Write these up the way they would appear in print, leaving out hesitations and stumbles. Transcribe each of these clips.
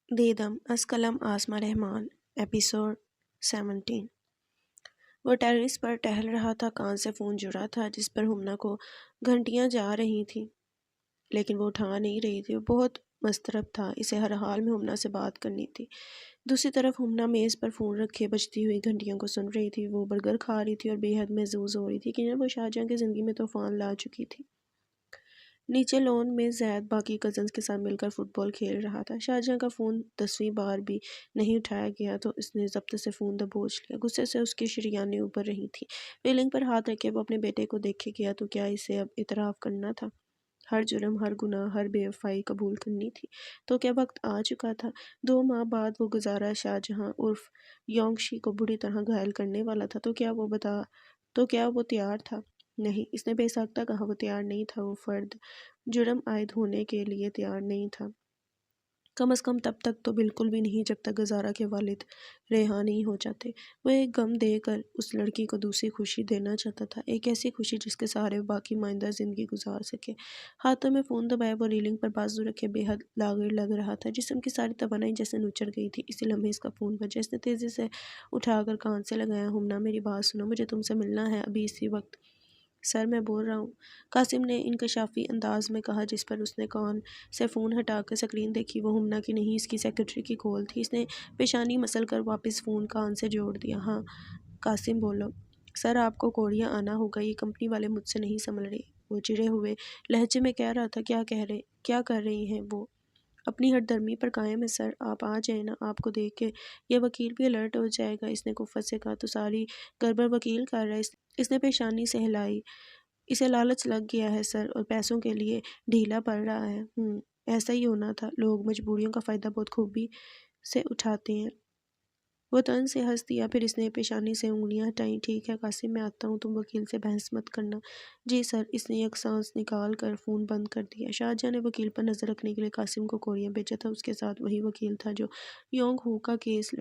دیدم از قلم آسما رحمان ایپیسوڈ 17۔ وہ ٹیرس پر ٹہل رہا تھا، کان سے فون جڑا تھا جس پر ہمنا کو گھنٹیاں جا رہی تھیں، لیکن وہ اٹھا نہیں رہی تھی۔ وہ بہت مضطرب تھا، اسے ہر حال میں ہمنا سے بات کرنی تھی۔ دوسری طرف ہمنا میز پر فون رکھے بجتی ہوئی گھنٹیوں کو سن رہی تھی۔ وہ برگر کھا رہی تھی اور بے حد محظوظ ہو رہی تھی کہ وہ شاہجہاں کی زندگی میں طوفان لا چکی تھی۔ نیچے لون میں زید باقی کزنز کے ساتھ مل کر فٹ بال کھیل رہا تھا۔ شاہجہاں کا فون 10ویں بار بھی نہیں اٹھایا گیا تو اس نے ضبط سے فون دبوچ لیا۔ غصے سے اس کی شریانیں اوپر رہی تھیں۔ ریلنگ پر ہاتھ رکھے وہ اپنے بیٹے کو دیکھے گیا تو کیا اسے اب اعتراف کرنا تھا؟ ہر جرم، ہر گناہ، ہر بے وفائی قبول کرنی تھی؟ تو کیا وقت آ چکا تھا؟ 2 ماہ بعد وہ گزارا شاہجہاں عرف یونگشی کو بری طرح گھائل کرنے والا تھا، تو کیا وہ تیار تھا؟ نہیں، اس نے بے ساختہ کہا وہ تیار نہیں تھا۔ وہ فرد جرم عائد ہونے کے لیے تیار نہیں تھا، کم از کم تب تک تو بالکل بھی نہیں جب تک گزارا کے والد رہا نہیں ہو جاتے۔ وہ ایک غم دے کر اس لڑکی کو دوسری خوشی دینا چاہتا تھا، ایک ایسی خوشی جس کے سہارے وہ باقی مائندہ زندگی گزار سکے۔ ہاتھوں میں فون دبائے وہ ریلنگ پر بازو رکھے بے حد لاغر لگ رہا تھا۔ جسم کی ساری توانائی جیسے نچڑ گئی تھی۔ اسی لمحے اس کا فون بجا۔ اس نے تیزی سے اٹھا کر کان سے لگایا۔ ہمنا، میری بات سنو، مجھے تم سے ملنا ہے، ابھی اسی وقت۔ سر، میں بول رہا ہوں، قاسم نے انکشافی انداز میں کہا، جس پر اس نے کان سے فون ہٹا کر سکرین دیکھی۔ وہ ہمنا کی نہیں، اس کی سیکرٹری کی کال تھی۔ اس نے پیشانی مسل کر واپس فون کان سے جوڑ دیا۔ ہاں قاسم، بولو۔ سر، آپ کو کوریا آنا ہوگا، یہ کمپنی والے مجھ سے نہیں سنبھل رہے۔ وہ چڑے ہوئے لہجے میں کہہ رہا تھا۔ کیا کر رہی ہیں وہ؟ اپنی ہٹ درمی پر قائم ہے سر، آپ آ جائیں نا، آپ کو دیکھ کے یہ وکیل بھی الرٹ ہو جائے گا۔ اس نے کفت سے کہا۔ تو ساری گڑبڑ وکیل کر رہا ہے؟ اس نے پیشانی سے ہلائی۔ اسے لالچ لگ گیا ہے سر، اور پیسوں کے لیے ڈھیلا پڑ رہا ہے۔ ایسا ہی ہونا تھا، لوگ مجبوریوں کا فائدہ بہت خوبی سے اٹھاتے ہیں۔ وہ طنز سے ہنس دیا، پھر اس نے پیشانی سے انگلیاں ہٹائیں۔ ٹھیک ہے قاسم، میں آتا ہوں، تم وکیل سے بحث مت کرنا۔ جی سر۔ اس نے ایک سانس نکال کر فون بند کر دیا۔ شاہجہاں نے وکیل پر نظر رکھنے کے لیے قاسم کو کوریا بھیجا تھا۔ اس کے ساتھ وہی وکیل تھا جو یونگ ہو کا کیس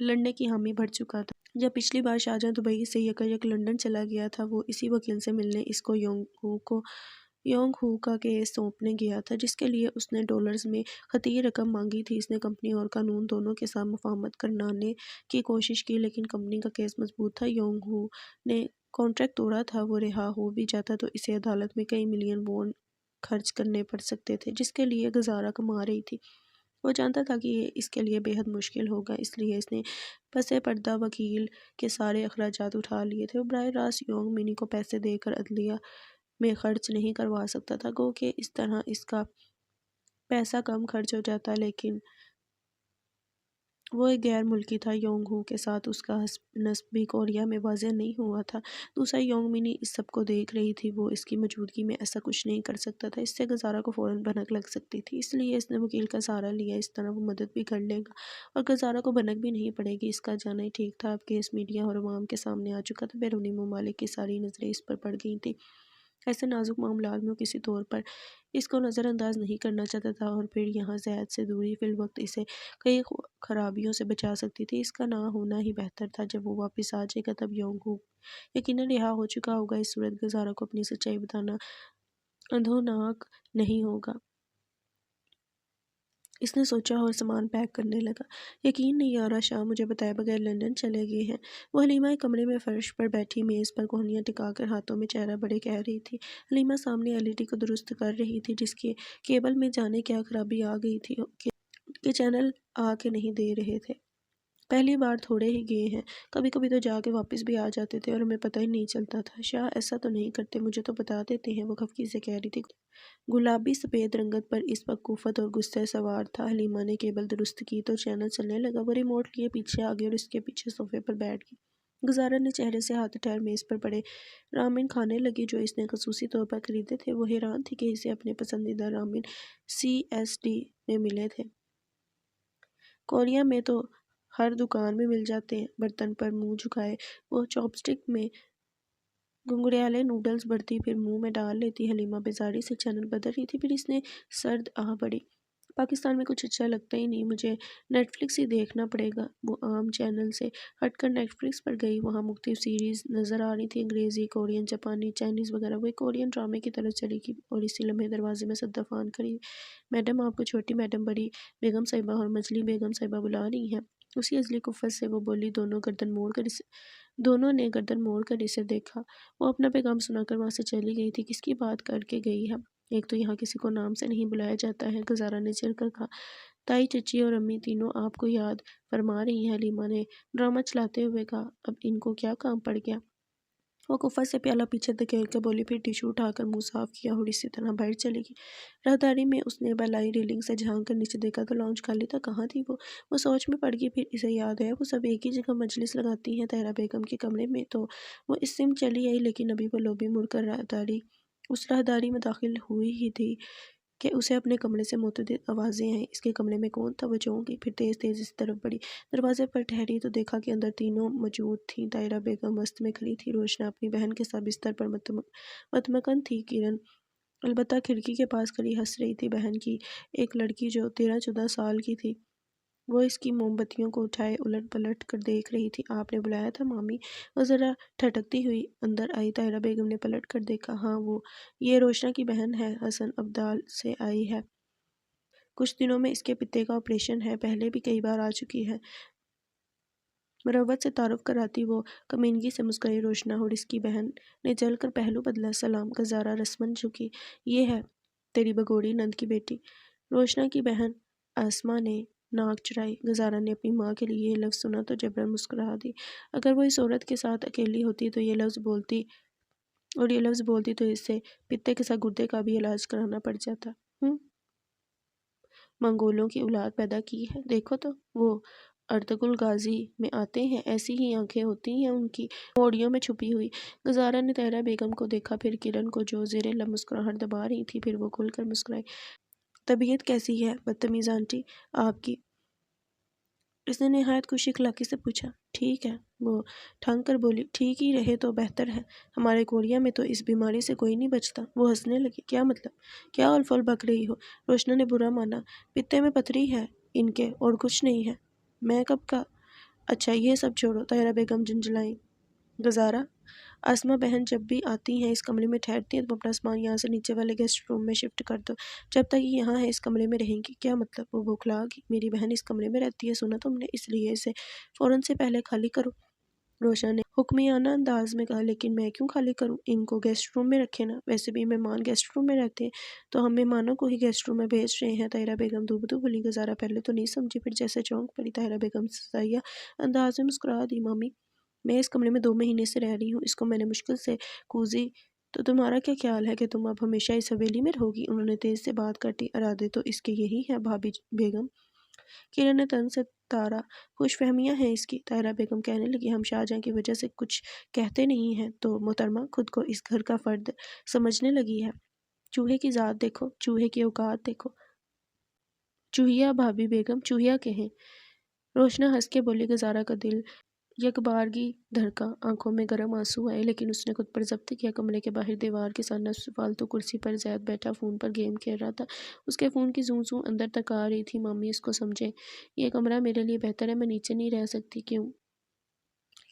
لڑنے کی حامی بھر چکا تھا۔ جب پچھلی بار شاہجہاں دبئی سے یکایک لندن چلا گیا تھا، وہ اسی وکیل سے ملنے اس کو یونگ ہو کا کیس سونپنے گیا تھا، جس کے لیے اس نے ڈالرز میں خطیر رقم مانگی تھی۔ اس نے کمپنی اور قانون دونوں کے ساتھ مفاہمت کرنانے کی کوشش کی، لیکن کمپنی کا کیس مضبوط تھا۔ یونگ ہو نے کانٹریکٹ توڑا تھا۔ وہ رہا ہو بھی جاتا تو اسے عدالت میں کئی ملین وون خرچ کرنے پڑ سکتے تھے، جس کے لیے گزارا کما رہی تھی۔ وہ جانتا تھا کہ یہ اس کے لیے بے حد مشکل ہوگا، اس لیے اس نے پس پردہ وکیل کے سارے اخراجات اٹھا لیے تھے۔ وہ براہ راست یونگ منی کو پیسے دے کر عدلیہ میں خرچ نہیں کروا سکتا تھا، گو کہ اس طرح اس کا پیسہ کم خرچ ہو جاتا، لیکن وہ ایک غیر ملکی تھا۔ یونگ ہو کے ساتھ اس کا نسب بھی کوریا میں واضح نہیں ہوا تھا۔ دوسرا، یونگ منی اس سب کو دیکھ رہی تھی، وہ اس کی موجودگی میں ایسا کچھ نہیں کر سکتا تھا، اس سے گزارا کو فوراً بھنک لگ سکتی تھی۔ اس لیے اس نے وکیل کا سہارا لیا، اس طرح وہ مدد بھی کر لے گا اور گزارا کو بھنک بھی نہیں پڑے گی۔ اس کا جانا ہی ٹھیک تھا۔ اب کیس میڈیا اور عوام کے سامنے آ چکا تھا، بیرونی ممالک کی ساری نظریں اس پر پڑ گئی تھیں۔ ایسے نازک معاملات میں وہ کسی طور پر اس کو نظر انداز نہیں کرنا چاہتا تھا، اور پھر یہاں زید سے دوری فی الوقت اسے کئی خرابیوں سے بچا سکتی تھی۔ اس کا نہ ہونا ہی بہتر تھا۔ جب وہ واپس آ جائے گا تب یونگ ہو یقیناً رہا ہو چکا ہوگا۔ اس صورت گزارا کو اپنی سچائی بتانا اندھوناک نہیں ہوگا۔ اس نے سوچا اور سامان پیک کرنے لگا۔ یقین نہیں آ رہا شاہ مجھے بتائے بغیر لندن چلے گئے ہیں۔ وہ حلیمہ کمرے میں فرش پر بیٹھی میز پر کوہنیاں ٹکا کر ہاتھوں میں چہرہ بڑے کہہ رہی تھی۔ حلیمہ سامنے LED کو درست کر رہی تھی، جس کے کیبل میں جانے کیا خرابی آ گئی تھی کہ چینل آ کے نہیں دے رہے تھے۔ پہلی بار تھوڑے ہی گئے ہیں، کبھی کبھی تو جا کے واپس بھی آ جاتے تھے اور ہمیں پتہ ہی نہیں چلتا تھا۔ شاہ ایسا تو نہیں کرتے، مجھے تو بتا دیتے ہیں، وہ خفگی سے کہہ رہی تھی۔ گلابی سفید رنگت پر اس وقت کوفت اور غصہ سوار تھا۔ حلیمہ نے کیبل درست کی تو چینل چلنے لگا۔ وہ ریموٹ لیے پیچھے آ گئی اور اس کے پیچھے صوفے پر بیٹھ گئی۔ گزارا نے چہرے سے ہاتھ اٹھائے اور میز پر پڑے رامن کھانے لگی جو اس نے خصوصی طور پر خریدے تھے۔ وہ حیران تھی کہ اسے اپنے پسندیدہ رامن CSD میں ملے تھے۔ کوریا میں تو ہر دکان میں مل جاتے ہیں۔ برتن پر منہ جھکائے وہ چاپ سٹک میں گنگریالے نوڈلز بڑھتی پھر منہ میں ڈال لیتی۔ حلیمہ بیزاری سے چینل بدل رہی تھی، پھر اس نے سرد آہ بھری۔ پاکستان میں کچھ اچھا لگتا ہی نہیں، مجھے نیٹ فلکس ہی دیکھنا پڑے گا۔ وہ عام چینل سے ہٹ کر نیٹ فلکس پر گئی۔ وہاں مختلف سیریز نظر آ رہی تھی، انگریزی، کورین، جاپانی، چائنیز وغیرہ۔ وہ ایک کورین ڈرامے کی طرف چلی گئی اور اسی لمحے دروازے میں صدفان کھڑی ہوئی۔ میڈم، آپ کو چھوٹی میڈم، بڑی بیگم صاحبہ اور مجلی بیگم صاحبہ بلا رہی ہیں۔ اسی ازلی کفت سے وہ بولی۔ دونوں نے گردن موڑ کر اسے دیکھا۔ وہ اپنا پیغام سنا کر وہاں سے چلی گئی تھی۔ کس کی بات کر کے گئی ہے؟ ایک تو یہاں کسی کو نام سے نہیں بلایا جاتا ہے، گزارہ نے چڑھ کر کہا۔ تائی، چچی اور امی تینوں آپ کو یاد فرما رہی ہیں، حلیمہ نے ڈرامہ چلاتے ہوئے کہا۔ اب ان کو کیا کام پڑ گیا؟ وہ کفت سے پیالہ پیچھے دھکیل کر بولی، پھر ٹیشو اٹھا کر منہ صاف کیا اور اسی طرح باہر چلی گئی۔ راہداری میں اس نے بلائی ریلنگ سے جھانک کر نیچے دیکھا تو لاؤنج خالی تھا۔ کہاں تھی وہ سوچ میں پڑ گئی۔ پھر اسے یاد آیا وہ سب ایک ہی جگہ مجلس لگاتی ہیں، طاہرہ بیگم کے کمرے میں۔ تو وہ اس سمت چلی آئی، لیکن ابھی وہ لوبی مڑ کر اس راہداری میں داخل ہوئی ہی تھی کہ اسے اپنے کمرے سے متعدد آوازیں آئیں۔ اس کے کمرے میں کون تھا؟ وہ چونک گئی، پھر تیز تیز اس طرف بڑھی۔ دروازے پر ٹھہری تو دیکھا کہ اندر تینوں موجود تھیں۔ طاہرہ بیگم وسط میں کھڑی تھی، روشنا اپنی بہن کے ساتھ بستر پر متمکن تھی، کرن البتہ کھڑکی کے پاس کھڑی ہنس رہی تھی۔ بہن کی ایک لڑکی جو 13-14 سال کی تھی، وہ اس کی موم بتیوں کو اٹھائے الٹ پلٹ کر دیکھ رہی تھی۔ آپ نے بلایا تھا مامی؟ وہ ذرا ٹھٹکتی ہوئی اندر آئی۔ طاہرہ بیگم نے پلٹ کر دیکھا۔ ہاں، یہ روشنا کی بہن ہے، حسن ابدال سے آئی ہے۔ کچھ دنوں میں اس کے پتے کا آپریشن ہے، پہلے بھی کئی بار آ چکی ہے۔ مروت سے تعارف کراتی وہ کمینگی سے مسکرائی روشنا، اور اس کی بہن نے جل کر پہلو بدلا۔ سلام۔ گزارہ رسماً جھکی۔ یہ ہے تیری بگوڑی نند کی بیٹی۔ روشنا کی بہن آسمہ نے ناک چڑھائی۔ گزارہ نے اپنی ماں کے لیے یہ لفظ سنا تو جبراً مسکرا دی۔ اگر وہ اس عورت کے ساتھ اکیلی ہوتی تو یہ لفظ بولتی تو اسے پتے کے ساتھ گردے کا بھی علاج کرانا پڑ جاتا۔ منگولوں کی اولاد پیدا کی ہے، دیکھو تو وہ ارطغرل غازی میں آتے ہیں، ایسی ہی آنکھیں ہوتی ہیں ان کی، موڑیوں میں چھپی ہوئی۔ گزارہ نے طاہرہ بیگم کو دیکھا، پھر کرن کو جو زیر لب مسکراہٹ دبا رہی تھی، پھر وہ کھل کر مسکرائی۔ طبیعت کیسی ہے بدتمیز آنٹی آپ کی؟ اس نے نہایت خوش اخلاقی سے پوچھا۔ ٹھیک ہے، وہ ٹھنگ کر بولی۔ ٹھیک ہی رہے تو بہتر ہے، ہمارے کوریا میں تو اس بیماری سے کوئی نہیں بچتا۔ وہ ہنسنے لگی۔ کیا مطلب؟ کیا اول فول بک رہی ہو؟ روشنا نے برا مانا۔ پتے میں پتھری ہے ان کے، اور کچھ نہیں ہے۔ میں کب کا؟ اچھا یہ سب چھوڑو، طاہرہ بیگم جھنجھلائیں۔ گزارہ، آسمہ بہن جب بھی آتی ہیں اس کمرے میں ٹھہرتی ہیں، تم اپنا سامان یہاں سے نیچے والے گیسٹ روم میں شفٹ کر دو۔ جب تک یہ یہاں ہے اس کمرے میں رہیں گی۔ کیا مطلب؟ وہ بوکھلا گئی۔ میری بہن اس کمرے میں رہتی ہے، سنا تم نے، اس لیے اسے فوراً سے پہلے خالی کرو۔ روشنا نے حکمیانہ انداز میں کہا۔ لیکن میں کیوں خالی کروں؟ ان کو گیسٹ روم میں رکھے نا، ویسے بھی مہمان گیسٹ روم میں رہتے ہیں، تو ہم مہمانوں کو ہی گیسٹ روم میں بھیج رہے ہیں۔ طاہرہ بیگم دو بدو بولی۔ گزارہ پہلے تو نہیں سمجھی، پھر جیسے چونک پڑی، طاہرہ بیگم سایہ انداز میں مسکرا دی۔ مامی، میں اس کمرے میں 2 مہینے سے رہ رہی ہوں، اس کو میں نے مشکل سے کوزی۔ تو تمہارا کیا خیال ہے کہ تم اب ہمیشہ اس حویلی میں رہو گی؟ انہوں نے تیز سے بات کاٹی۔ ارادے تو اس کے یہی ہیں بھابی بیگم۔ کرن نے تن سے تارا۔ خوش فہمیاں ہیں اس کی۔ طاہرہ بیگم کہنے لگی۔ ہم شاہجہاں کی وجہ سے کچھ کہتے نہیں ہیں تو محترمہ خود کو اس گھر کا فرد سمجھنے لگی ہے۔ چوہے کی ذات دیکھو، چوہے کی اوقات دیکھو۔ چوہیا بھابی بیگم، چوہیا کہیں۔ روشنا ہنس کے بولی۔ گزارہ کا دل یکبارگی دھڑکا، آنکھوں میں گرم آنسو آئے، لیکن اس نے خود پر ضبط کیا۔ کمرے کے باہر دیوار کے ساتھ نصف فالتو کرسی پر زید بیٹھا فون پر گیم کھیل رہا تھا۔ اس کے فون کی زوں زوں اندر تک آ رہی تھی۔ مامی اس کو سمجھیں، یہ کمرہ میرے لیے بہتر ہے، میں نیچے نہیں رہ سکتی۔ کیوں؟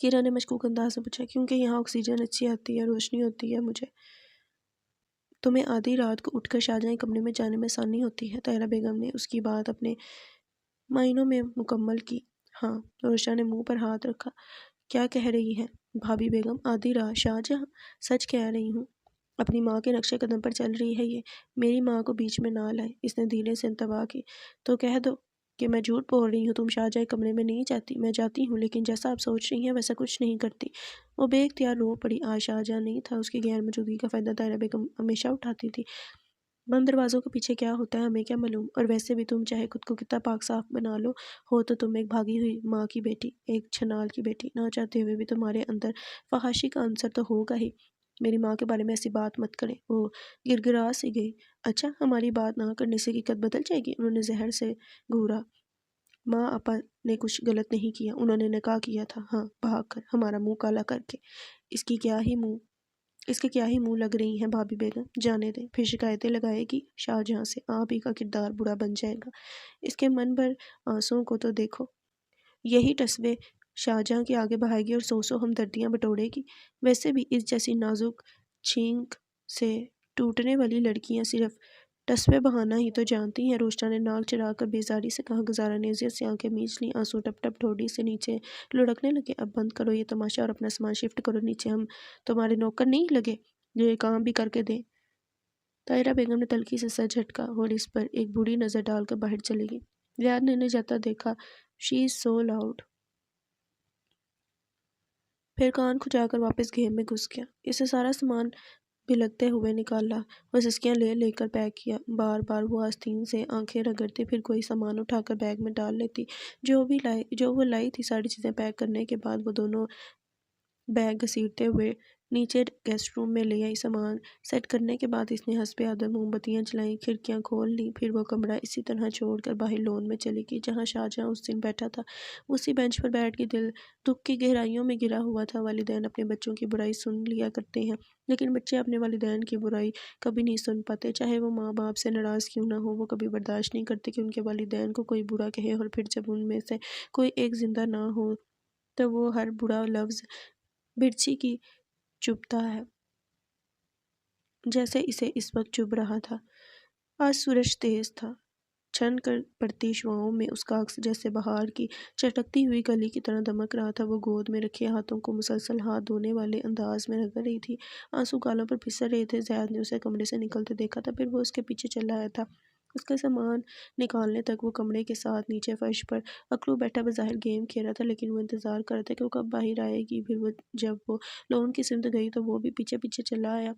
کرن نے مشکوک انداز سے پوچھا۔ کیونکہ یہاں آکسیجن اچھی آتی ہے، روشنی ہوتی ہے، مجھے تمہیں آدھی رات کو اٹھ کر شاہجہاں کے کمرے میں جانے میں آسانی ہوتی ہے۔ طاہرہ بیگم نے اس کی بات اپنے معنوں میں مکمل کی۔ ہاں۔ روشنا نے منہ پر ہاتھ رکھا۔ کیا کہہ رہی ہیں بھابی بیگم؟ آدھی رات شاہجہاں؟ سچ کہہ رہی ہوں، اپنی ماں کے نقشے قدم پر چل رہی ہے یہ، میری ماں کو بیچ میں نہ لائے۔ اس نے دھیرے سے انتباہ کی۔ تو کہہ دو کہ میں جھوٹ بول رہی ہوں، تم شاہجہاں کے کمرے میں نہیں جاتی۔ میں جاتی ہوں، لیکن جیسا آپ سوچ رہی ہیں ویسا کچھ نہیں کرتی۔ وہ بے اختیار رو پڑی۔ آج شاہجہاں نہیں تھا، اس کی غیر موجودگی کا فائدہ طاہرہ بیگم ہمیشہ اٹھاتی تھی۔ بند دروازوں کے پیچھے کیا ہوتا ہے ہمیں کیا معلوم، اور ویسے بھی تم چاہے خود کو کتنا پاک صاف بنا لو، ہو تو تم ایک بھاگی ہوئی ماں کی بیٹی، ایک چھنال کی بیٹی، نہ چاہتے ہوئے بھی تمہارے اندر فحاشی کا عنصر تو ہوگا ہی۔ میری ماں کے بارے میں ایسی بات مت کریں۔ وہ گڑگڑا سی گئی۔ اچھا، ہماری بات نہ کرنے سے حقیقت بدل جائے گی؟ انہوں نے زہر سے گھورا۔ ماں آپا نے کچھ غلط نہیں کیا، انہوں نے نکاح کیا تھا، ہاں، بھاگ کر، ہمارا منہ کالا کر کے۔ اس کی کیا ہی منہ اس کے کیا ہی منہ لگ رہی ہیں بھابی بیگم، جانے دیں، پھر شکایتیں لگائے گی شاہ جہاں سے، آپ ہی کا کردار برا بن جائے گا۔ اس کے من بھر آنسوؤں کو تو دیکھو، یہی ٹسوے شاہجہاں کے آگے بہائے گی اور سو سو ہمدردیاں بٹورے گی۔ ویسے بھی اس جیسی نازک چھینک سے ٹوٹنے والی لڑکیاں صرف ٹسوے بہانا ہی تو جانتی ہیں۔ روشنا نے ناک چڑھا کر بیزاری سے کہا۔ گزارا نے اذیت سے آنکھیں مینچ لیں، آنسو ٹپ ٹپ ٹھوڑی سے نیچے لڑکنے لگے۔ اب بند کرو یہ تماشا اور اپنا سامان شفٹ کرو نیچے، ہم تمہارے نوکر نہیں لگے جو یہ کام بھی کر کے دیں۔ طاہرہ بیگم نے تلخی سے سر جھٹکا اور اس پر ایک بری نظر ڈال کر باہر چلی گئی۔ ریاض نے انہیں جاتا دیکھا۔ شی از سو لاؤڈ۔ پھر کان کھجا کر واپس گیم میں گھس گیا۔ اسے سارا سامان بھلکتے ہوئے نکالا اور سسکیاں لے لے کر پیک کیا۔ بار بار وہ آستین سے آنکھیں رگڑتی، پھر کوئی سامان اٹھا کر بیگ میں ڈال لیتی۔ جو وہ لائی تھی ساری چیزیں پیک کرنے کے بعد وہ دونوں بیگ گھسیٹتے ہوئے نیچے گیسٹ روم میں لے آئی۔ سامان سیٹ کرنے کے بعد اس نے حسب عادت موم بتیاں جلائیں، کھڑکیاں کھول لیں، پھر وہ کمرہ اسی طرح چھوڑ کر باہر لون میں چلی گئی جہاں شاہجہاں اس دن بیٹھا تھا۔ اسی بینچ پر بیٹھ کے دل دکھ کی گہرائیوں میں گرا ہوا تھا۔ والدین اپنے بچوں کی برائی سن لیا کرتے ہیں، لیکن بچے اپنے والدین کی برائی کبھی نہیں سن پاتے، چاہے وہ ماں باپ سے ناراض کیوں نہ ہو۔ وہ کبھی برداشت نہیں کرتے کہ ان کے والدین کو کوئی برا کہے، اور پھر جب ان میں سے کوئی ایک زندہ نہ ہو تو وہ ہر برا لفظ برچھی کی چبھتا ہے، جیسے اسے اس وقت چبھ رہا تھا۔ آج سورج تیز تھا، چھن کر پڑتی شعاؤں میں اس کا عکس جیسے بہار کی چٹکتی ہوئی کلی کی طرح دمک رہا تھا۔ وہ گود میں رکھے ہاتھوں کو مسلسل ہاتھ دھونے والے انداز میں رگڑ رہی تھی۔ آنسو گالوں پر پھسل رہے تھے۔ زیاد نے اسے کمرے سے نکلتے دیکھا تھا، پھر وہ اس کے پیچھے چل آیا تھا۔ اس کا سامان نکالنے تک وہ کمرے کے ساتھ نیچے فرش پر اکڑو بیٹھا بظاہر گیم کھیل رہا تھا، لیکن وہ انتظار کر رہا تھا کہ وہ کب باہر آئے گی۔ پھر جب وہ لون کی سمت گئی تو وہ بھی پیچھے پیچھے چلا آیا۔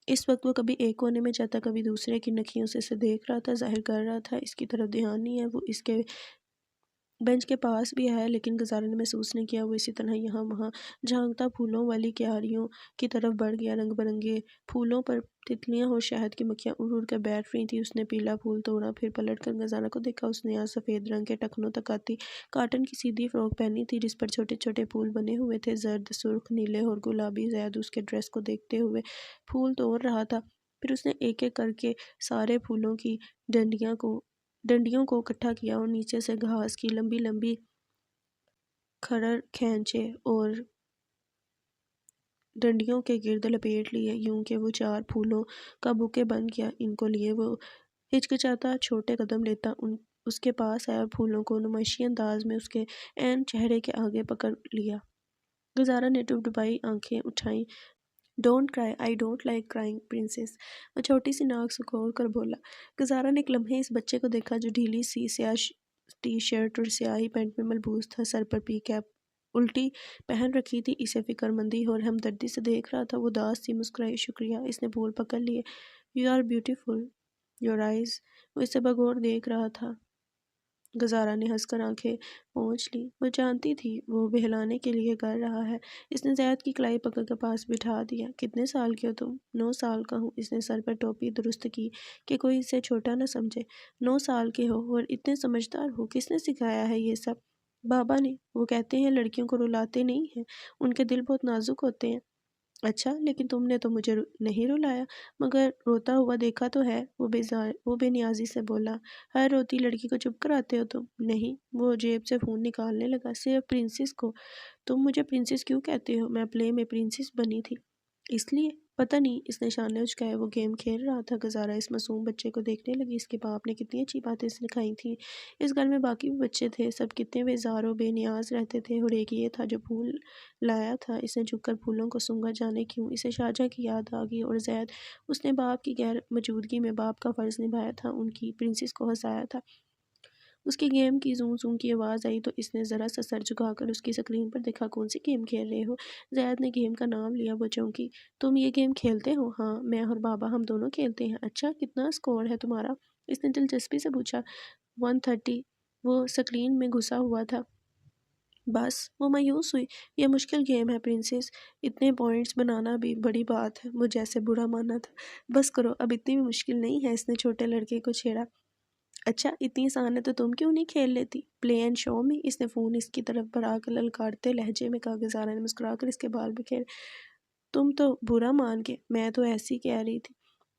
اس وقت وہ کبھی ایک کونے میں جاتا، کبھی دوسرے کی نکھیوں سے اسے دیکھ رہا تھا، ظاہر کر رہا تھا اس کی طرف دھیان نہیں ہے۔ وہ اس کے بینچ کے پاس بھی آیا، لیکن گزارا نے محسوس نہیں کیا۔ وہ اسی طرح یہاں وہاں جھانکتا پھولوں والی کیاریوں کی طرف بڑھ گیا۔ رنگ برنگے پھولوں پر تتلیاں اور شہد کی مکھیاں اڑ اڑ کر بیٹھ رہی تھیں۔ اس نے پیلا پھول توڑا، پھر پلٹ کر گزارا کو دیکھا۔ اس نے آج سفید رنگ کے ٹخنوں تک آتی کاٹن کی سیدھی فراک پہنی تھی جس پر چھوٹے چھوٹے پھول بنے ہوئے تھے، زرد، سرخ، نیلے اور گلابی۔ زید اس کے ڈریس کو دیکھتے ہوئے پھول توڑ رہا تھا۔ پھر اس نے ایک ایک کر کے سارے پھولوں کی ڈنڈیوں کو اکٹھا کیا اور نیچے سے گھاس کی لمبی لمبی کھڑر کھینچے اور ڈنڈیوں کے گرد لپیٹ لیے، یوں کہ وہ 4 پھولوں کا بوکے بن گیا۔ ان کو لیے وہ ہچکچاتا چھوٹے قدم لیتا اس کے پاس آیا اور پھولوں کو نمائشی انداز میں اس کے عین چہرے کے آگے پکڑ لیا۔ گزارا نے ڈبڈبائی آنکھیں اٹھائیں۔ ڈونٹ کرائی، I don't like crying princess, وہ چھوٹی سی ناک سکوڑ کر بولا۔ گزارا نے ایک لمحے اس بچے کو دیکھا جو ڈھیلی سی سیاہ ٹی شرٹ اور سیاہی پینٹ میں ملبوس تھا، سر پر پی کیپ الٹی پہن رکھی تھی، اسے فکر مندی اور ہمدردی سے دیکھ رہا تھا۔ وہ اداس سی مسکرائی۔ شکریہ، اس نے پھول پکڑ لیے۔ You are beautiful, your eyes, وہ اسے بغور دیکھ رہا تھا۔ گزارا نے ہنس کر آنکھیں پونچھ لیں، وہ جانتی تھی وہ بہلانے کے لیے کر رہا ہے۔ اس نے زید کی کلائی پکڑ کر پاس بٹھا دیا۔ کتنے سال کے ہو تم؟ 9 سال کا ہوں۔ اس نے سر پر ٹوپی درست کی کہ کوئی اسے چھوٹا نہ سمجھے۔ 9 سال کے ہو اور اتنے سمجھدار ہو، کس نے سکھایا ہے یہ سب؟ بابا نے، وہ کہتے ہیں لڑکیوں کو رلاتے نہیں ہیں، ان کے دل بہت نازک ہوتے ہیں۔ اچھا، لیکن تم نے تو مجھے نہیں رلایا، مگر روتا ہوا دیکھا تو ہے، وہ بے نیازی سے بولا۔ ہر روتی لڑکی کو چپ کراتے ہو تم؟ نہیں، وہ جیب سے فون نکالنے لگا۔ صرف پرنسس کو۔ تم مجھے پرنسس کیوں کہتے ہو؟ میں پلے میں پرنسس بنی تھی۔ اس لیے؟ پتہ نہیں، اس نے شانے اچکائے۔ وہ گیم کھیل رہا تھا۔ گزارا اس معصوم بچے کو دیکھنے لگی۔ اس کے باپ نے کتنی اچھی باتیں سکھائی تھیں۔ اس گھر میں باقی بھی بچے تھے، سب کتنے بیزار و بے نیاز رہتے تھے، اور ایک یہ تھا جو پھول لایا تھا۔ اس نے جھک کر پھولوں کو سونگھا، جانے کیوں اسے شاہجہاں کی یاد آ گئی اور زید۔ اس نے باپ کی غیر موجودگی میں باپ کا فرض نبھایا تھا، ان کی پرنسس کو ہنسایا تھا۔ اس کی گیم کی زوں زوں کی آواز آئی تو اس نے ذرا سا سر جھکا کر اس کی سکرین پر دیکھا۔ کون سی گیم کھیل رہے ہو؟ زید نے گیم کا نام لیا۔ وہ چونکی۔ تم یہ گیم کھیلتے ہو؟ ہاں، میں اور بابا ہم دونوں کھیلتے ہیں۔ اچھا، کتنا اسکور ہے تمہارا؟ اس نے دلچسپی سے پوچھا۔ 130۔ وہ سکرین میں گھسا ہوا تھا۔ بس، وہ مایوس ہوئی۔ یہ مشکل گیم ہے پرنسس، اتنے پوائنٹس بنانا بھی بڑی بات ہے، وہ جیسے برا مانا تھا۔ بس کرو، اب اتنی بھی مشکل نہیں ہے، اس نے چھوٹے لڑکے کو چھیڑا۔ اچھا، اتنی آسان ہے تو تم کیوں نہیں کھیل لیتی؟ پلے اینڈ شو میں، اس نے فون اس کی طرف بڑھا کر للکارتے لہجے میں کہا۔ گزارا نے مسکرا کر اس کے بال بکھیرے۔ تم تو برا مان گئے، میں تو ایسی کہہ رہی تھی۔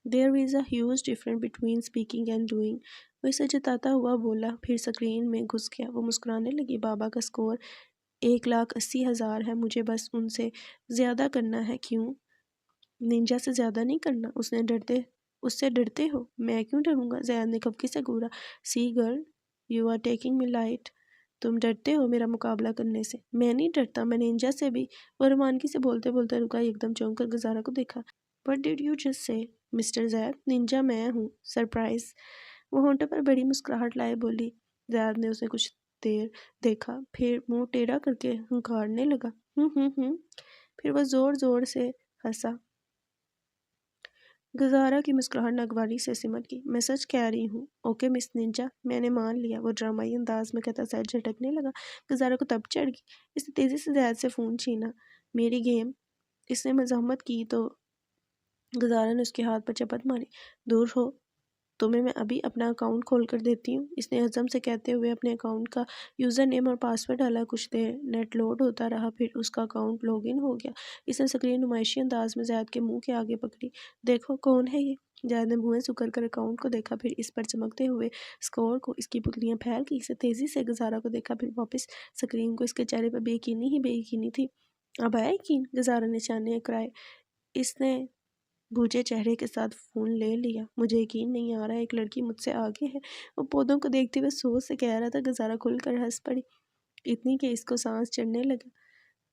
There is a huge difference between speaking and doing. وہ اسے جتاتا ہوا بولا، پھر سکرین میں گھس گیا۔ وہ مسکرانے لگی۔ بابا کا سکور 1,80,000 ہے، مجھے بس ان سے زیادہ کرنا ہے۔ کیوں؟ نینجا سے زیادہ نہیں کرنا؟ اس سے ڈرتے ہو؟ میں کیوں ڈروں گا؟ زیاد نے کھپکی سے گورا۔ See girl, you are taking me light. تم ڈرتے ہو میرا مقابلہ کرنے سے؟ میں نہیں ڈرتا، میں نینجا سے بھی۔ وہ رومانکی سے بولتے بولتے رکا، ایک دم چونک کر گزارا کو دیکھا۔ What did you just say, mister Zaid? Ninja میں ہوں۔ سرپرائز۔ وہ ہونٹوں پر بڑی مسکراہٹ لائے بولی۔ زید نے اسے کچھ دیر دیکھا، پھر منہ ٹیڑھا کر کے ہنکارنے لگا۔ پھر وہ زور زور سے ہنسا۔ گزارا کی مسکراہٹ ناگواری سے سمٹ گئی۔ میں سچ کہہ رہی ہوں۔ اوکے مس نینجا، میں نے مان لیا، وہ ڈرامائی انداز میں کہتا زید جھٹکنے لگا۔ گزارا کو تب چڑھ گئی۔ اس نے تیزی سے زید سے فون چھینا۔ میری گیم؟ اس نے مزاحمت کی تو گزارا نے اس کے ہاتھ پر چپت ماری۔ دور ہو، تمہیں میں ابھی اپنا اکاؤنٹ کھول کر دیتی ہوں۔ اس نے عزم سے کہتے ہوئے اپنے اکاؤنٹ کا یوزر نیم اور پاسورڈ ڈالا۔ کچھ دیر نیٹ لوڈ ہوتا رہا، پھر اس کا اکاؤنٹ لاگ ان ہو گیا۔ اس نے سکرین نمائشی انداز میں زید کے منہ کے آگے پکڑی۔ دیکھو کون ہے یہ؟ زید نے منہ سکر کر اکاؤنٹ کو دیکھا، پھر اس پر چمکتے ہوئے سکور کو۔ اس کی پتلیاں پھیل گئی۔ اسے تیزی سے گزارا کو دیکھا، پھر واپس سکرین کو۔ اس کے چہرے پر بے یقینی ہی بے یقینی تھی۔ اب آیا یقین؟ گزارا نے چانے اکڑائے۔ اس نے بھوجے چہرے کے ساتھ فون لے لیا۔ مجھے یقین نہیں آ رہا، ایک لڑکی مجھ سے آگے ہے۔ وہ پودوں کو دیکھتے ہوئے سوچ سے کہہ رہا تھا۔ گزارا کھل کر ہنس پڑی، اتنی کہ اس کو سانس چڑھنے لگا۔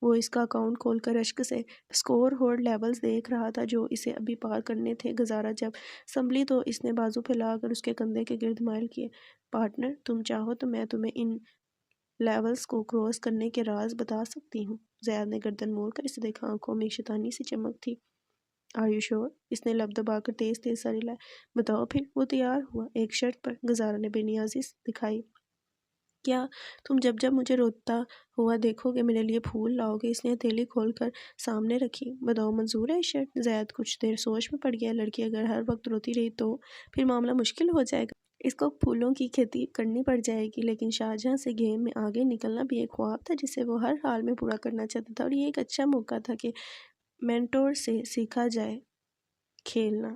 وہ اس کا اکاؤنٹ کھول کر اشک سے سکور ہولڈ لیولز دیکھ رہا تھا جو اسے ابھی پار کرنے تھے۔ گزارا جب سنبھلی تو اس نے بازو پھیلا کر اس کے کندھے کے گرد مائل کیے۔ پارٹنر، تم چاہو تو میں تمہیں ان لیولز کو کراس کرنے کے راز بتا سکتی ہوں۔ زید نے گردن موڑ کر اسے دیکھا، آنکھوں میں شیطانی سی چمک تھی۔ آر یو شور؟ اس نے لب دبا کر تیز تیز سر ہلایا۔ بتاؤ پھر۔ وہ تیار ہوا، ایک شرط پر۔ گزارا نے بے نیازی دکھائی۔ کیا؟ تم جب جب مجھے روتا ہوا دیکھو گے میرے لیے پھول لاؤ گے۔ اس نے ہتھیلی کھول کر سامنے رکھی۔ بتاؤ منظور ہے یہ شرط؟ زید کچھ دیر سوچ میں پڑ گیا۔ لڑکی اگر ہر وقت روتی رہی تو پھر معاملہ مشکل ہو جائے گا۔ اس کو پھولوں کی کھیتی کرنی پڑ جائے گی۔ لیکن شاہجہاں سے گیم میں آگے نکلنا بھی ایک خواب تھا جسے وہ ہر حال میں پورا کرنا چاہتا تھا، اور یہ ایک اچھا موقع تھا کہ مینٹور سے سیکھا جائے کھیلنا۔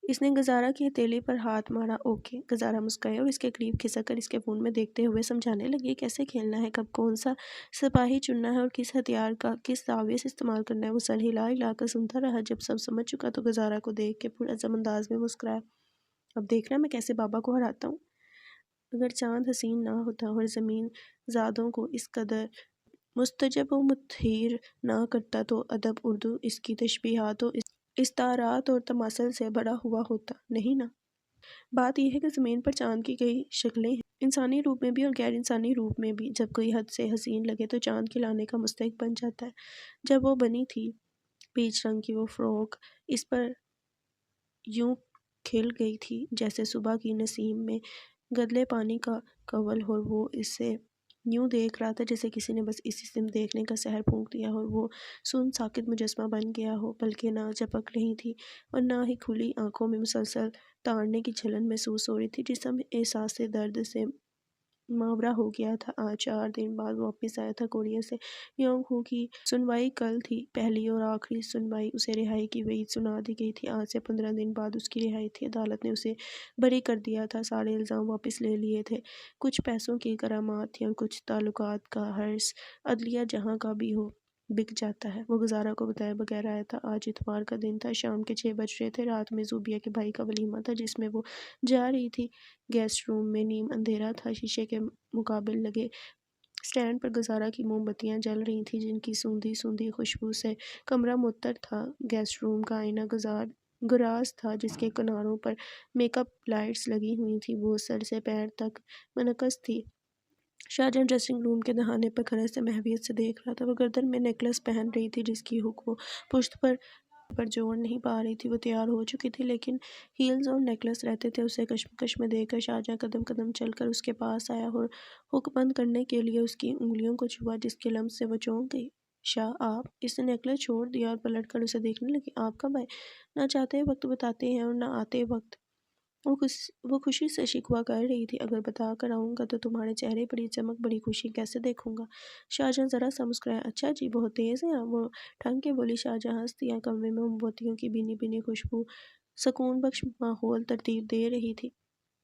اس نے گزارا کی ہتھیلی پر ہاتھ مارا۔ اوکے۔ گزارا مسکرائی اور اس کے قریب کھسک کر اس کے فون میں دیکھتے ہوئے سمجھانے لگی، کیسے کھیلنا ہے، کب کون سا سپاہی چننا ہے اور کس ہتھیار کا کس زاویے سے استعمال کرنا ہے۔ وہ سر ہلا ہلا کر سنتا رہا۔ جب سب سمجھ چکا تو گزارا کو دیکھ کے پرعزم انداز میں مسکرایا۔ اب دیکھنا میں کیسے بابا کو ہراتا ہوں۔ اگر چاند حسین نہ ہوتا اور زمین زادوں کو اس قدر مستجب و متحیر نہ کرتا تو ادب اردو اس کی تشبیہات و استعارات اور تماثل سے بھرا ہوا ہوتا، نہیں نا؟ بات یہ ہے کہ زمین پر چاند کی کئی شکلیں ہیں، انسانی روپ میں بھی اور غیر انسانی روپ میں بھی۔ جب کوئی حد سے حسین لگے تو چاند کھلانے کا مستحق بن جاتا ہے۔ جب وہ بنی تھی پیچ رنگ کی وہ فراک اس پر یوں کھل گئی تھی جیسے صبح کی نسیم میں گدلے پانی کا کنول، اور وہ اسے یوں دیکھ رہا تھا جیسے کسی نے بس اسی سمت دیکھنے کا زہر پھونک دیا ہو، اور وہ سن ساکت مجسمہ بن گیا ہو۔ پلکیں نہ جھپک رہی تھی اور نہ ہی کھلی آنکھوں میں مسلسل تاڑنے کی جلن محسوس ہو رہی تھی۔ جسم احساس درد سے ماورا ہو گیا تھا۔ آج 4 دن بعد واپس آیا تھا کوریا سے۔ یونگ ہو کی سنوائی کل تھی، پہلی اور آخری سنوائی۔ اسے رہائی کی وعید سنا دی گئی تھی۔ آج سے 15 دن بعد اس کی رہائی تھی۔ عدالت نے اسے بری کر دیا تھا، سارے الزام واپس لے لیے تھے۔ کچھ پیسوں کی غرامات تھیں اور کچھ تعلقات کا حرص۔ عدلیہ جہاں کا بھی ہو بک جاتا ہے۔ وہ گزارا کو بتائے بغیر آیا تھا۔ آج اتوار کا دن تھا، شام کے 6 بج رہے تھے۔ رات میں زوبیہ کے بھائی کا ولیمہ تھا جس میں وہ جا رہی تھی۔ گیسٹ روم میں نیم اندھیرا تھا۔ شیشے کے مقابل لگے سٹینڈ پر گزارا کی موم بتیاں جل رہی تھیں جن کی سوندھی سوندھی خوشبو سے کمرہ معطر تھا۔ گیسٹ روم کا آئینہ گراز تھا جس کے کناروں پر میک اپ لائٹس لگی ہوئی تھیں۔ وہ سر سے پیر تک منعکس تھی۔ شاہجہاں ڈریسنگ روم کے دہانے پر کھڑے سے محویت سے دیکھ رہا تھا۔ وہ گردن میں نیکلس پہن رہی تھی جس کی ہک وہ پشت پر جوڑ نہیں پا رہی تھی۔ وہ تیار ہو چکی تھی لیکن ہیلز اور نیکلس رہتے تھے۔ اسے کشمکش میں دیکھ کر شاہجہاں قدم قدم چل کر اس کے پاس آیا اور ہک بند کرنے کے لیے اس کی انگلیوں کو چھوا جس کے لمس سے وہ چونک گئی۔ شاہ آپ؟ اس نے نیکلس چھوڑ دیا اور پلٹ کر اسے دیکھنے لگی۔ آپ کب آئے؟ نہ چاہتے وقت بتاتے ہیں اور نہ آتے وقت۔ وہ خوشی سے شکوہ کر رہی تھی، اگر بتا کر آؤں گا تو تمہارے چہرے پر یہ چمک بڑی خوشی کیسے دیکھوں گا؟ شاہجہاں ذرا سا مسکرایا، اچھا جی، بہت تیز ہیں آپ؟ وہ ٹھنگ کے بولی۔ شاہجہاں ہنس دیا۔ کمرے میں موم بتیوں کی بھینی بھینی خوشبو سکون بخش ماحول ترتیب دے رہی تھی۔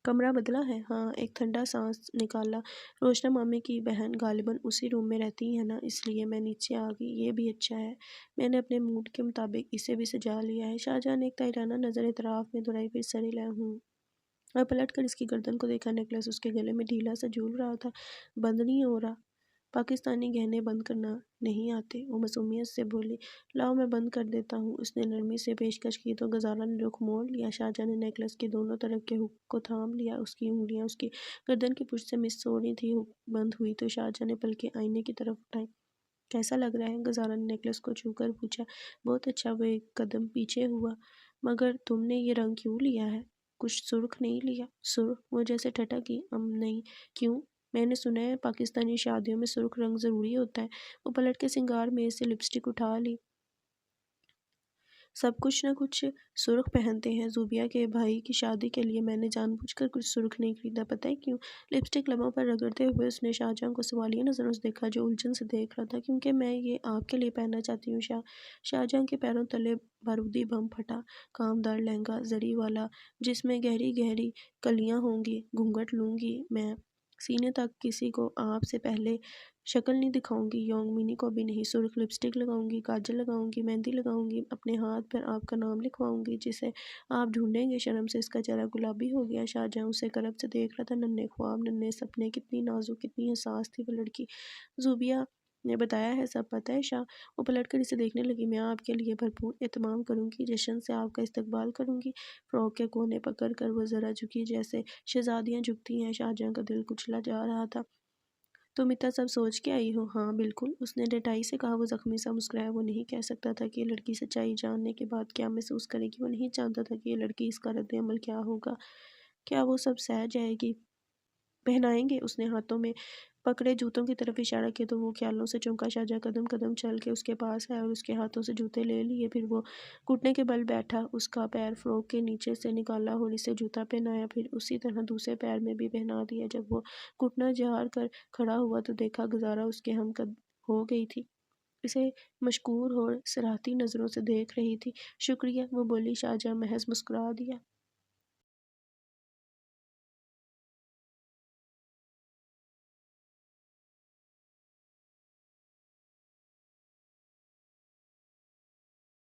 کمرہ بدلا ہے؟ ہاں، ایک ٹھنڈا سانس نکالا۔ روشنا مامی کی بہن غالباً اسی روم میں رہتی ہیں نا، اس لیے میں نیچے آ گئی۔ یہ بھی اچھا ہے، میں نے اپنے موڈ کے مطابق اسے بھی سجا لیا ہے۔ شاہجہاں نے ایک تاحرانہ نظر اعتراف میں دہرائی، پھر سر ہلایا۔ اور پلٹ کر اس کی گردن کو دیکھا۔ نیکلس اس کے گلے میں ڈھیلا سا جھول رہا تھا، بند نہیں ہو رہا۔ پاکستانی گہنے بند کرنا نہیں آتے؟ وہ معصومیت سے بولی۔ لاؤ میں بند کر دیتا ہوں۔ اس نے نرمی سے پیشکش کی تو غزالہ نے رخ موڑ لیا۔ شاہجہاں نے نیکلس کے دونوں طرف کے ہک کو تھام لیا۔ اس کی انگلیاں اس کی گردن کی پشت سے مس ہو رہی تھی۔ ہک بند ہوئی تو شاہجہاں نے پلکیں آئینے کی طرف اٹھائیں۔ کیسا لگ رہا ہے؟ غزالہ نے نیکلس کو چھو کر پوچھا۔ بہت اچھا۔ وہ ایک قدم پیچھے ہوا۔ مگر تم نے یہ رنگ کیوں لیا ہے؟ کچھ سرخ نہیں لیا؟ سرخ؟ وہ جیسے ٹھٹک گئی۔ نہیں۔ کیوں؟ میں نے سنا ہے پاکستانی شادیوں میں سرخ رنگ ضروری ہوتا ہے۔ وہ پلٹ کے سنگار میز سے لپسٹک اٹھا لی۔ سب کچھ نہ کچھ سرخ پہنتے ہیں۔ زوبیہ کے بھائی کی شادی کے لیے میں نے جان بوجھ کر کچھ سرخ نہیں خریدا۔ پتہ ہے کیوں؟ لپسٹک لبوں پر رگڑتے ہوئے اس نے شاہجہاں کو سوالیہ نظروں سے دیکھا، جو الجھن سے دیکھ رہا تھا۔ کیونکہ میں یہ آپ کے لیے پہننا چاہتی ہوں شاہجہاں کے پیروں تلے بارودی بم پھٹا۔ کامدار لہنگا زری والا، جس میں گہری گہری کلیاں ہوں گی۔ گھونگھٹ لوں گی میں سینے تک، کسی کو آپ سے پہلے شکل نہیں دکھاؤں گی، یونگ منی کو بھی نہیں۔ سرخ لپسٹک لگاؤں گی، کاجل لگاؤں گی، مہندی لگاؤں گی، اپنے ہاتھ پر آپ کا نام لکھواؤں گی جسے آپ ڈھونڈیں گے۔ شرم سے اس کا چہرہ گلابی ہو گیا۔ شاہجہاں اسے کرب سے دیکھ رہا تھا۔ ننھے خواب، ننھے سپنے، کتنی نازک، کتنی حساس تھی وہ لڑکی۔ زوبیہ نے بتایا ہے، سب پتہ ہے شاہ؟ وہ پلٹ کر اسے دیکھنے لگی۔ میں آپ کے لیے بھرپور اہتمام کروں گی، جشن سے آپ کا استقبال کروں گی۔ فراک کے کونے پکڑ کر وہ ذرا جھکی، جیسے شہزادیاں جھکتی ہیں۔ شاہجہاں کا دل کچلا جا رہا تھا۔ تم اتنا سب سوچ کے آئی ہو؟ ہاں بالکل، اس نے ڈٹائی سے کہا۔ وہ زخمی سا مسکرایا۔ وہ نہیں کہہ سکتا تھا کہ یہ لڑکی سچائی جاننے کے بعد کیا محسوس کرے گی۔ وہ نہیں جانتا تھا کہ یہ لڑکی، اس کا رد عمل کیا ہوگا۔ کیا وہ سب سہ جائے گی؟ پہنائیں گے؟ اس نے ہاتھوں میں پکڑے جوتوں کی طرف اشارہ کیا تو وہ خیالوں سے چونکا۔ شاہجہاں قدم قدم چل کے اس کے پاس آیا اور اس کے ہاتھوں سے جوتے لے لیے۔ پھر وہ گھٹنے کے بل بیٹھا، اس کا پیر فراک کے نیچے سے نکالا اور اسے جوتا پہنایا، پھر اسی طرح دوسرے پیر میں بھی پہنا دیا۔ جب وہ گھٹنا جھاڑ کر کھڑا ہوا تو دیکھا غزالہ اس کے ہم قد ہو گئی تھی، اسے مشکور اور سراہتی نظروں سے دیکھ رہی تھی۔ شکریہ، وہ بولی۔ شاہجہاں محض مسکرا دیا۔